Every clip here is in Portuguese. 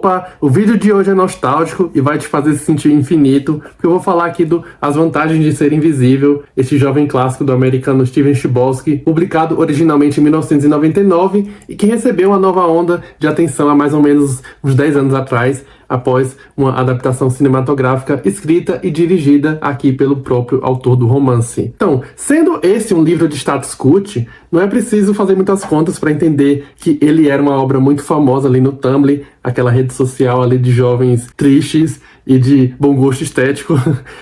Opa, o vídeo de hoje é nostálgico e vai te fazer se sentir infinito, porque eu vou falar aqui As Vantagens de Ser Invisível, este jovem clássico do americano Steven Chbosky, publicado originalmente em 1999 e que recebeu uma nova onda de atenção há mais ou menos uns 10 anos atrás, após uma adaptação cinematográfica escrita e dirigida aqui pelo próprio autor do romance. Então, sendo esse um livro de status cult, não é preciso fazer muitas contas para entender que ele era uma obra muito famosa ali no Tumblr, aquela rede social ali de jovens tristes e de bom gosto estético,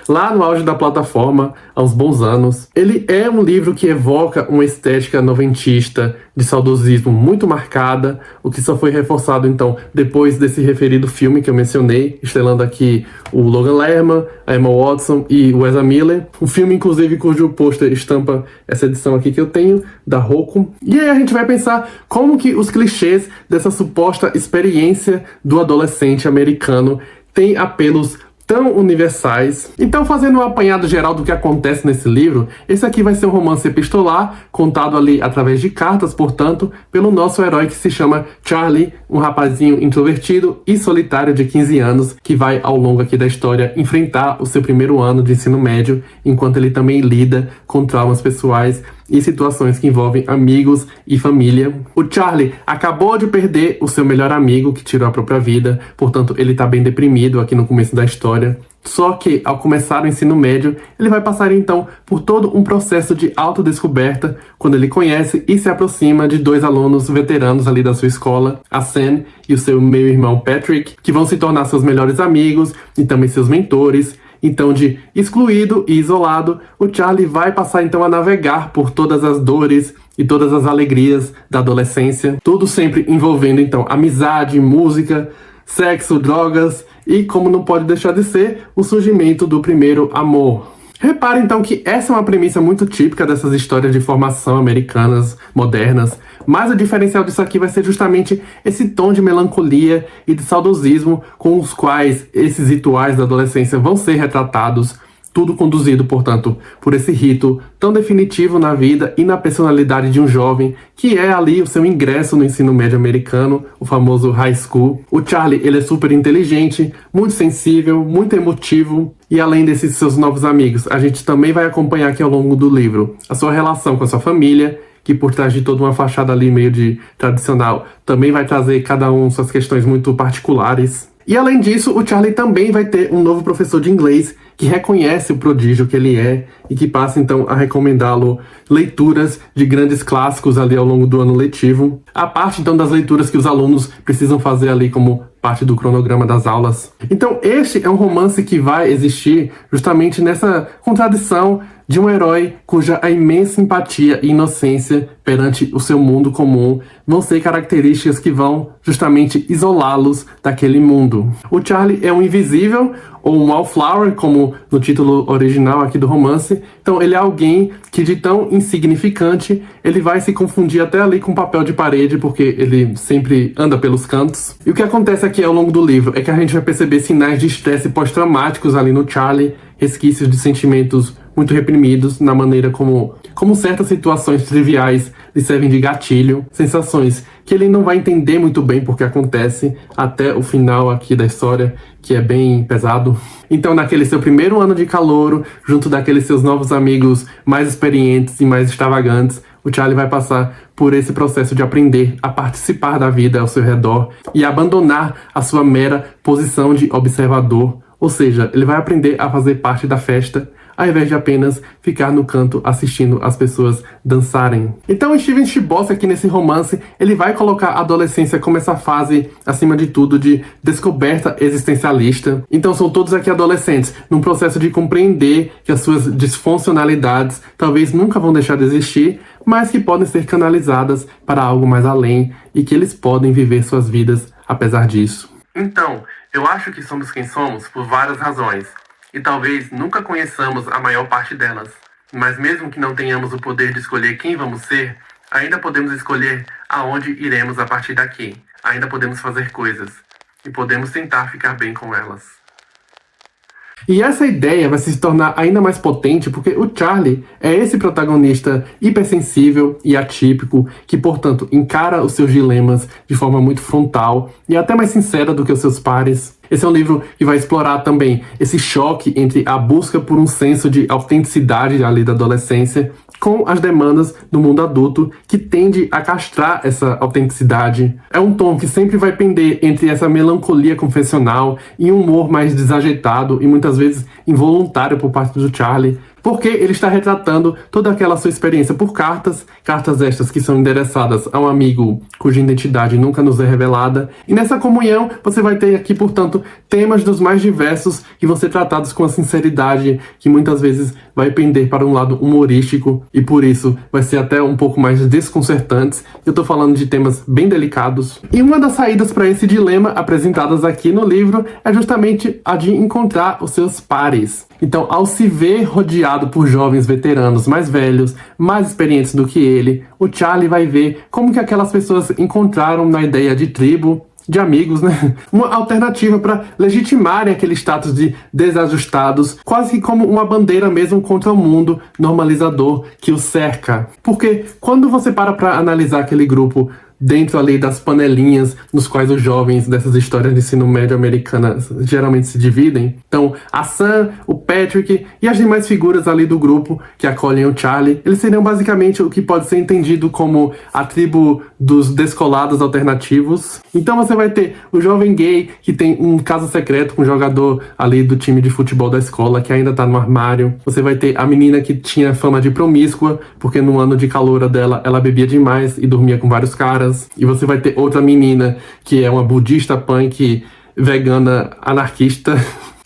lá no auge da plataforma, há uns bons anos. Ele é um livro que evoca uma estética noventista, de saudosismo muito marcada, o que só foi reforçado, então, depois desse referido filme que eu mencionei, estrelando aqui o Logan Lerman, a Emma Watson e o Ezra Miller. Um filme, inclusive, cujo pôster estampa essa edição aqui que eu tenho, da Roku. E aí a gente vai pensar como que os clichês dessa suposta experiência do adolescente americano têm apelos tão universais. Então, fazendo um apanhado geral do que acontece nesse livro, esse aqui vai ser um romance epistolar, contado ali através de cartas, portanto, pelo nosso herói que se chama Charlie, um rapazinho introvertido e solitário de 15 anos, que vai, ao longo aqui da história, enfrentar o seu primeiro ano de ensino médio, enquanto ele também lida com traumas pessoais e situações que envolvem amigos e família. O Charlie acabou de perder o seu melhor amigo, que tirou a própria vida, portanto ele tá bem deprimido aqui no começo da história. Só que, ao começar o ensino médio, ele vai passar então por todo um processo de autodescoberta, quando ele conhece e se aproxima de dois alunos veteranos ali da sua escola, a Sam e o seu meio-irmão Patrick, que vão se tornar seus melhores amigos e também seus mentores. Então, de excluído e isolado, o Charlie vai passar então a navegar por todas as dores e todas as alegrias da adolescência, tudo sempre envolvendo então amizade, música, sexo, drogas e, como não pode deixar de ser, o surgimento do primeiro amor. Repare então que essa é uma premissa muito típica dessas histórias de formação americanas modernas, mas o diferencial disso aqui vai ser justamente esse tom de melancolia e de saudosismo com os quais esses rituais da adolescência vão ser retratados, tudo conduzido, portanto, por esse rito tão definitivo na vida e na personalidade de um jovem, que é ali o seu ingresso no ensino médio americano, o famoso high school. O Charlie, ele é super inteligente, muito sensível, muito emotivo, e além desses seus novos amigos, a gente também vai acompanhar aqui ao longo do livro a sua relação com a sua família, que por trás de toda uma fachada ali meio de tradicional, também vai trazer cada um suas questões muito particulares. E além disso, o Charlie também vai ter um novo professor de inglês que reconhece o prodígio que ele é e que passa então a recomendá-lo leituras de grandes clássicos ali ao longo do ano letivo. A parte então das leituras que os alunos precisam fazer ali como parte do cronograma das aulas. Então este é um romance que vai existir justamente nessa contradição de um herói cuja a imensa empatia e inocência perante o seu mundo comum vão ser características que vão justamente isolá-los daquele mundo. O Charlie é um invisível, ou um wallflower, como no título original aqui do romance. Então ele é alguém que, de tão insignificante, ele vai se confundir até ali com papel de parede, porque ele sempre anda pelos cantos. E o que acontece aqui ao longo do livro é que a gente vai perceber sinais de estresse pós-traumáticos ali no Charlie, resquícios de sentimentos muito reprimidos na maneira como certas situações triviais lhe servem de gatilho, sensações que ele não vai entender muito bem porque acontece até o final aqui da história, que é bem pesado. Então, naquele seu primeiro ano de calouro, junto daqueles seus novos amigos mais experientes e mais extravagantes, o Charlie vai passar por esse processo de aprender a participar da vida ao seu redor e abandonar a sua mera posição de observador. Ou seja, ele vai aprender a fazer parte da festa, ao invés de apenas ficar no canto assistindo as pessoas dançarem. Então o Steven Chbosky aqui nesse romance, ele vai colocar a adolescência como essa fase, acima de tudo, de descoberta existencialista. Então são todos aqui adolescentes, num processo de compreender que as suas disfuncionalidades talvez nunca vão deixar de existir, mas que podem ser canalizadas para algo mais além e que eles podem viver suas vidas apesar disso. Então, eu acho que somos quem somos por várias razões. E talvez nunca conheçamos a maior parte delas. Mas mesmo que não tenhamos o poder de escolher quem vamos ser, ainda podemos escolher aonde iremos a partir daqui. Ainda podemos fazer coisas. E podemos tentar ficar bem com elas. E essa ideia vai se tornar ainda mais potente porque o Charlie é esse protagonista hipersensível e atípico que, portanto, encara os seus dilemas de forma muito frontal e até mais sincera do que os seus pares. Esse é um livro que vai explorar também esse choque entre a busca por um senso de autenticidade ali da adolescência com as demandas do mundo adulto que tende a castrar essa autenticidade. É um tom que sempre vai pender entre essa melancolia confessional e um humor mais desajeitado e muitas vezes involuntário por parte do Charlie, porque ele está retratando toda aquela sua experiência por cartas estas que são endereçadas a um amigo cuja identidade nunca nos é revelada. E nessa comunhão você vai ter aqui, portanto, temas dos mais diversos que vão ser tratados com a sinceridade que muitas vezes vai pender para um lado humorístico e por isso vai ser até um pouco mais desconcertantes. Eu tô falando de temas bem delicados. E uma das saídas para esse dilema apresentadas aqui no livro é justamente a de encontrar os seus pares. Então, ao se ver rodeado por jovens veteranos mais velhos, mais experientes do que ele, o Charlie vai ver como que aquelas pessoas encontraram na ideia de tribo, de amigos, né? Uma alternativa para legitimarem aquele status de desajustados, quase que como uma bandeira mesmo contra o mundo normalizador que o cerca. Porque quando você para analisar aquele grupo dentro ali das panelinhas nos quais os jovens dessas histórias de ensino médio americanas geralmente se dividem. Então, a Sam, o Patrick e as demais figuras ali do grupo que acolhem o Charlie, eles seriam basicamente o que pode ser entendido como a tribo dos descolados alternativos. Então você vai ter o jovem gay que tem um caso secreto com um jogador ali do time de futebol da escola que ainda tá no armário. Você vai ter a menina que tinha fama de promíscua, porque no ano de caloura dela ela bebia demais e dormia com vários caras. E você vai ter outra menina que é uma budista punk vegana anarquista.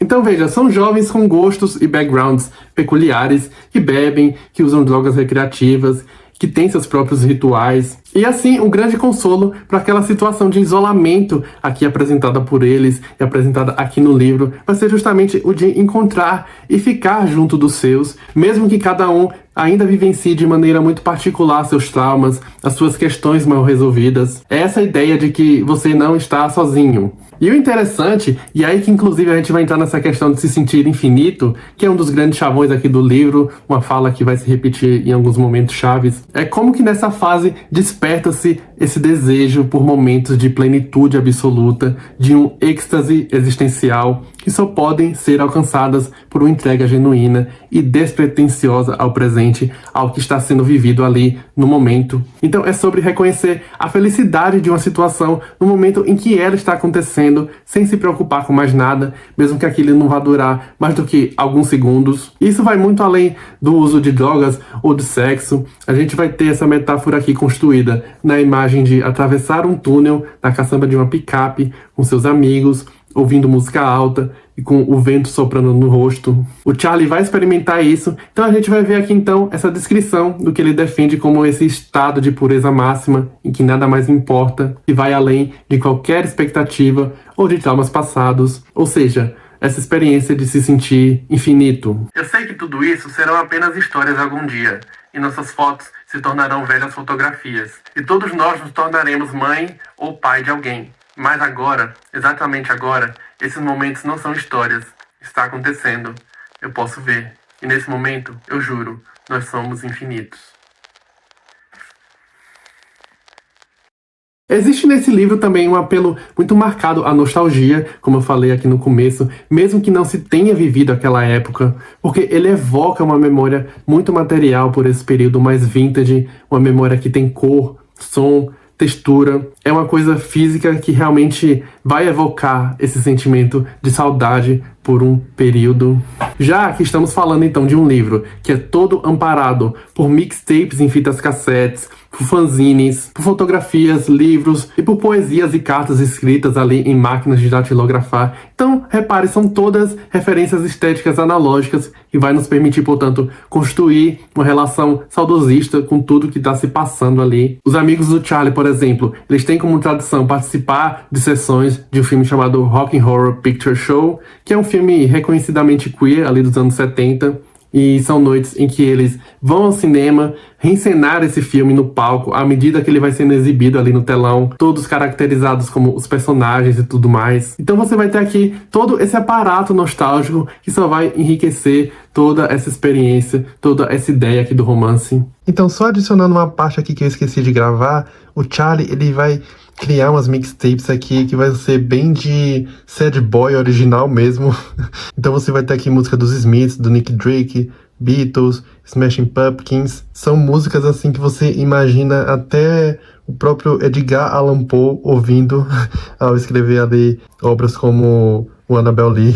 Então veja, são jovens com gostos e backgrounds peculiares, que bebem, que usam drogas recreativas, que têm seus próprios rituais. E assim, um grande consolo para aquela situação de isolamento aqui apresentada por eles e apresentada aqui no livro, vai ser justamente o de encontrar e ficar junto dos seus, mesmo que cada um ainda vivencie de maneira muito particular seus traumas, as suas questões mal resolvidas. É essa ideia de que você não está sozinho. E o interessante, e aí que inclusive a gente vai entrar nessa questão de se sentir infinito, que é um dos grandes chavões aqui do livro, uma fala que vai se repetir em alguns momentos chaves, é como que nessa fase desperta-se esse desejo por momentos de plenitude absoluta, de um êxtase existencial, que só podem ser alcançadas por uma entrega genuína e despretensiosa ao presente, ao que está sendo vivido ali no momento. Então é sobre reconhecer a felicidade de uma situação no momento em que ela está acontecendo, sem se preocupar com mais nada, mesmo que aquilo não vá durar mais do que alguns segundos. Isso vai muito além do uso de drogas ou de sexo. A gente vai ter essa metáfora aqui construída na imagem de atravessar um túnel na caçamba de uma picape com seus amigos, ouvindo música alta e com o vento soprando no rosto. O Charlie vai experimentar isso, então a gente vai ver aqui então essa descrição do que ele defende como esse estado de pureza máxima em que nada mais importa e vai além de qualquer expectativa ou de traumas passados, ou seja, essa experiência de se sentir infinito. Eu sei que tudo isso serão apenas histórias algum dia, e nossas fotos se tornarão velhas fotografias, e todos nós nos tornaremos mãe ou pai de alguém. Mas agora, exatamente agora, esses momentos não são histórias. Está acontecendo. Eu posso ver. E nesse momento, eu juro, nós somos infinitos. Existe nesse livro também um apelo muito marcado à nostalgia, como eu falei aqui no começo, mesmo que não se tenha vivido aquela época, porque ele evoca uma memória muito material por esse período mais vintage, uma memória que tem cor, som, textura, é uma coisa física que realmente vai evocar esse sentimento de saudade por um período. Já que estamos falando então de um livro que é todo amparado por mixtapes em fitas cassetes, por fanzines, por fotografias, livros e por poesias e cartas escritas ali em máquinas de datilografar. Então, repare, são todas referências estéticas analógicas que vai nos permitir, portanto, construir uma relação saudosista com tudo que está se passando ali. Os amigos do Charlie, por exemplo, eles têm como tradição participar de sessões de um filme chamado Rock and Horror Picture Show, que é um filme reconhecidamente queer ali dos anos 70, e são noites em que eles vão ao cinema, reencenar esse filme no palco à medida que ele vai sendo exibido ali no telão, todos caracterizados como os personagens e tudo mais. Então você vai ter aqui todo esse aparato nostálgico que só vai enriquecer toda essa experiência, toda essa ideia aqui do romance. Então, só adicionando uma parte aqui que eu esqueci de gravar, o Charlie, ele vai criar umas mixtapes aqui que vai ser bem de sad boy original mesmo. Então você vai ter aqui música dos Smiths, do Nick Drake, Beatles, Smashing Pumpkins. São músicas assim que você imagina até o próprio Edgar Allan Poe ouvindo ao escrever ali obras como o Annabel Lee.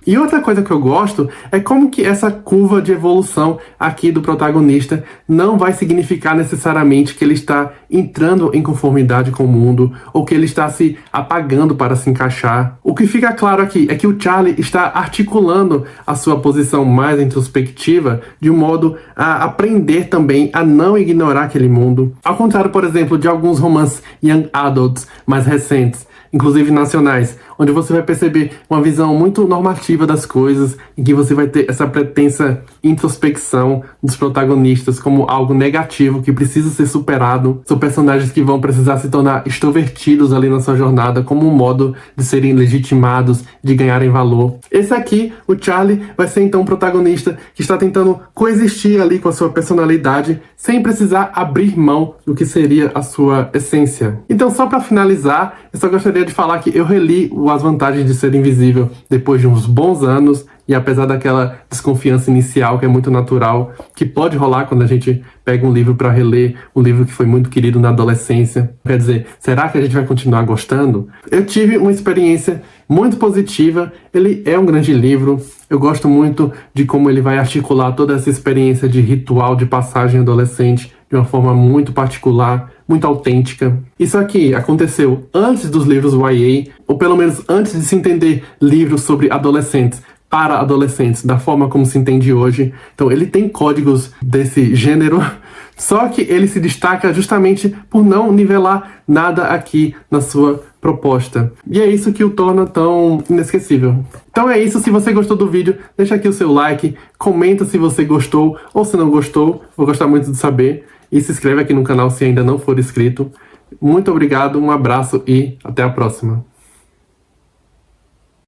E outra coisa que eu gosto é como que essa curva de evolução aqui do protagonista não vai significar necessariamente que ele está entrando em conformidade com o mundo ou que ele está se apagando para se encaixar. O que fica claro aqui é que o Charlie está articulando a sua posição mais introspectiva de um modo a aprender também a não ignorar aquele mundo. Ao contrário, por exemplo, de alguns romances young adults mais recentes, inclusive nacionais, onde você vai perceber uma visão muito normativa das coisas, em que você vai ter essa pretensa introspecção dos protagonistas como algo negativo que precisa ser superado. São personagens que vão precisar se tornar extrovertidos ali na sua jornada como um modo de serem legitimados, de ganharem valor. Esse aqui, o Charlie, vai ser então um protagonista que está tentando coexistir ali com a sua personalidade sem precisar abrir mão do que seria a sua essência. Então, só para finalizar, eu só gostaria de falar que eu reli As Vantagens de Ser Invisível depois de uns bons anos, e apesar daquela desconfiança inicial que é muito natural, que pode rolar quando a gente pega um livro para reler, um livro que foi muito querido na adolescência. Quer dizer, será que a gente vai continuar gostando? Eu tive uma experiência muito positiva, ele é um grande livro, eu gosto muito de como ele vai articular toda essa experiência de ritual de passagem adolescente de uma forma muito particular, muito autêntica. Isso aqui aconteceu antes dos livros YA, ou pelo menos antes de se entender livros sobre adolescentes para adolescentes, da forma como se entende hoje. Então ele tem códigos desse gênero, só que ele se destaca justamente por não nivelar nada aqui na sua proposta. E é isso que o torna tão inesquecível. Então é isso, se você gostou do vídeo, deixa aqui o seu like, comenta se você gostou ou se não gostou, vou gostar muito de saber. E se inscreve aqui no canal se ainda não for inscrito. Muito obrigado, um abraço e até a próxima.